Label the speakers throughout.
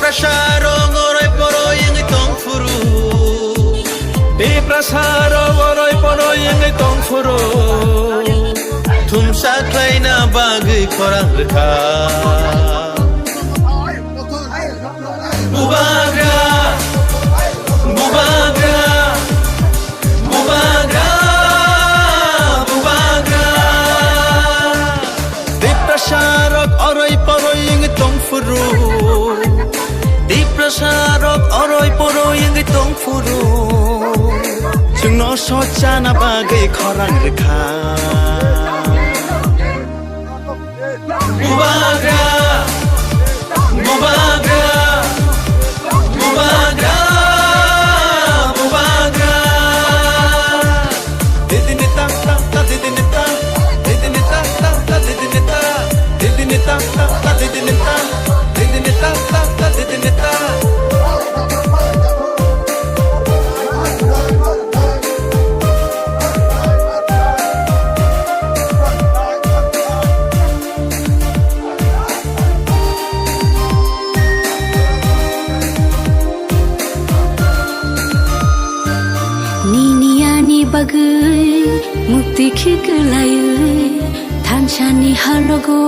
Speaker 1: prasaro ngoroi poroi ngai tong furu di prasaro ngoroi poroi ngai tong furu thumsa klaina bagai khorang rekha bubagra bubagra bubagra bubagra di prasaro oroi poroi ngai tong furu di prasaro oroi poroi ngai tong furu jungno sochana bagai khorang rekha bubagra bubagra bubagra bubagra didini tak tak tak didini tak didini tak tak tak didini tak didini tak tak tak didini tak didini tak tak tak didini tak
Speaker 2: bagai mukti khulai thanchani halogo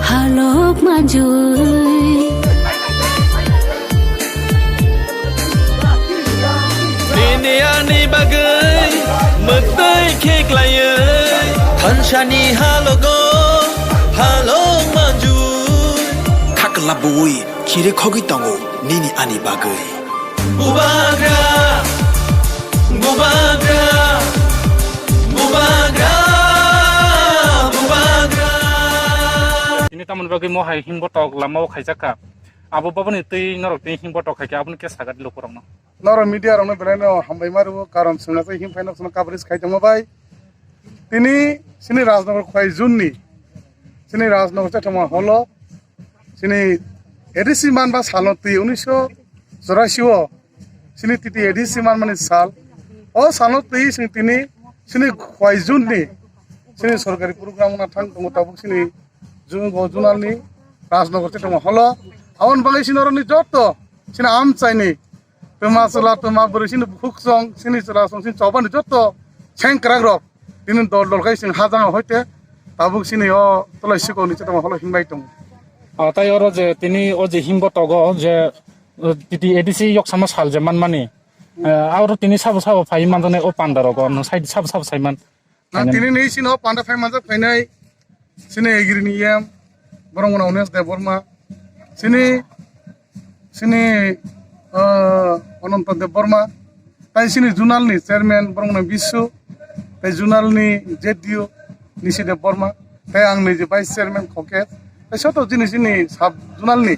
Speaker 2: halok manjui
Speaker 1: Niniani bagai mukti khulai thanchani halogo halok manjui
Speaker 3: kaklabui kire khogi tango nini ani bagai
Speaker 1: bubagra bubagra bubagra bubagra
Speaker 4: ini taman bagi mo hai hinbotok lamau khaijaka abo babani tei norok tei hinbotok khaike abun ke sagat lokurang no
Speaker 5: noro media rong belano hambai maru karon sungna sai him fainok sungna coverage khaitamo bai tini sini rajnagar khwai junni sini rajnagar chatama holo sini edisi man ba salo ti 1984 sini titi edisi man mani sal o salo ti sini tini sini khwai junni sini sorkari program na thang tongo tabuk sini jun gojunalni rajnagar chatama holo awon bangai sini roni jotto sini am chaini tuma sala tuma buri sini buksong sini sala song sini choban jotto cheng krag rok dinin dol dol kai sing hajang hoite tabuk sini o tulashikar ni chatama holo himbai tong
Speaker 4: tai oro je tini o je hinbotogo je titi edisi yok sama sal je man mani auro tini sabo sabo phai man jane o pandarogo no side sabo sabo saiman
Speaker 5: na tini nei sino panda phai man ja phainai sini egrini yam borongona ones de borma sini অনন্ত দেব বর্মা তাই সিনি জুনালনি chairman বরং বিশ্ব তাই জুনালনি জেডিও নিশি দেব বর্মা তাই आंनि যে vice chairman খকেট তাই শত জিনিস সিনি সাব জুনালনি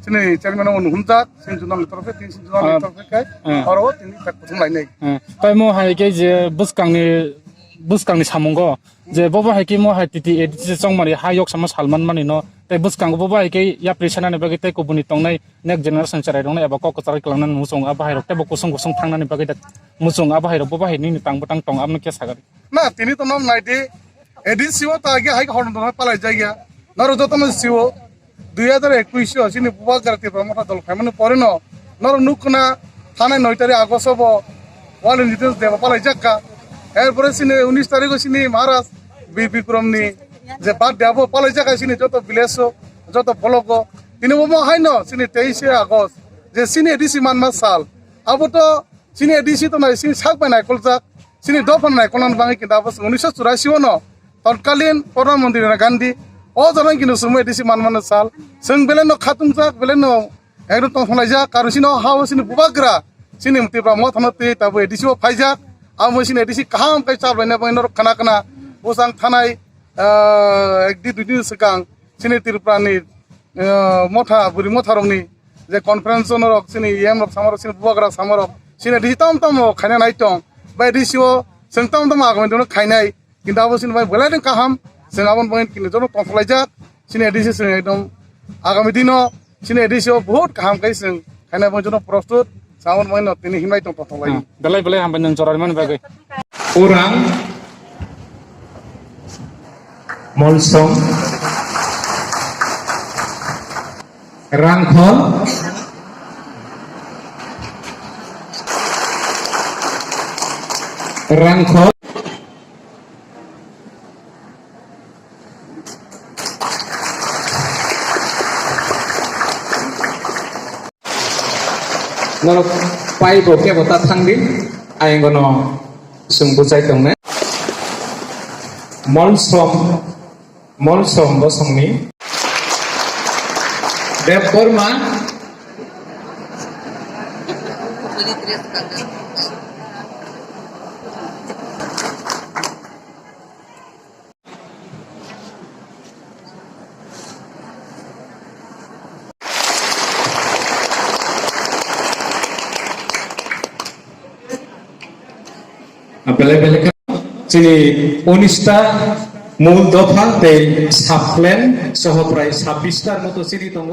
Speaker 5: সিনি চেয়ারম্যান হুনজাক সিনি জুনালনি তরফে তিন জুনালনি তরফে কাই আরো তিনি তাক প্রথম লাইনাই
Speaker 4: তাই মো হাই কে যে বুসকাংনি সামঙ্গ যে ববা হাই কি মো হাই টিটি এডিসি চংমারি হায়ক sama salman mani no tai buskang boba hai ke ya presana ne bagi tai kubuni tongnai next generation charai dong na eba kok charai klangnan musong aba hai rok te kusung kusung thangnani bagi dak musong aba hai rok boba hai ni tang batang tong amne ke sagari
Speaker 5: না তিনি তো নাম নাইতে এডিন CO তা আগে high হরন তো পালাই জায়গা নর যতম সিও 2021 সিনি বুবা গারতি প্রমোটা দল খাইমানে পরে ন নর নুকনা থানা 9 তারিখ আগস্ট হব ওয়াল ডিটেলস দেব পালাই জাকা এরপরে সিনি 19 তারিখ সিনি মহারাজ বিপি ক্রমনি যে বাদ দেবো পালাই জায়গা সিনি যত ভিলেজ যত ব্লক তিনি বোমা হাই ন সিনি 23 আগস্ট যে সিনি এডিসি মানমা সাল আবো তো সিনি এডিসি তো নাই সিনি সাক বানাই কলজাক সিনি দফন নাই কোন বাঙি কিন্তু আবো 1984 ন তৎকালীন প্রধানমন্ত্রী গান্ধী ও জানাই কিন্তু সুমে এডিসি মানমানে সাল সং বেলেন খাতুমজাক বেলেন একদম তো ফলাইজাক কারণ সিনি হাও সিনি বুবাগ্রা সিনি মতিপ্রা মথনতে তাবো এডিসি ও ফাইজাক আমো সিনি এডিসি কাহাম কাই চাল বাইনা বাইনর খানা খানা বসাং থানাই একদি দুই দিন সিগাং সিনি ত্রিপুরানি মথা বুরি মথা রংনি যে কনফারেন্স নরক সিনি এম রক সামার সিনি বুবাগ্রা সামারক সিনি এডিসি তাম তাম খাইনা নাইতং বাই এডিসি ও जों ताम ताम आगमन दोनो खाइनाय किन्तु आबो सिन बाय बोलायदों काहाम जों आबन बाय किन्तु जों तफलायजाक सिन एडिसि जों एकदम आगामी दिनो सिन एडिसि बहुत काहाम काय जों खाइनाय बाय जों प्रस्तुत सावन बाय न तिनि हिमाय तं तफलाय
Speaker 4: बेलाय बेलाय हामबाय नों जराय मान बागै
Speaker 6: orang molsong rangkhol rangkhol nó bay bộ kia bộ ta thăng đi ai còn nó sừng bộ trái tổng này mol som bộ song ní đẹp Burma বেলেগ চিনি 19টা মূল দফা তে সাবপ্লেন সহ প্রায় 26টার মতো চিনি দङ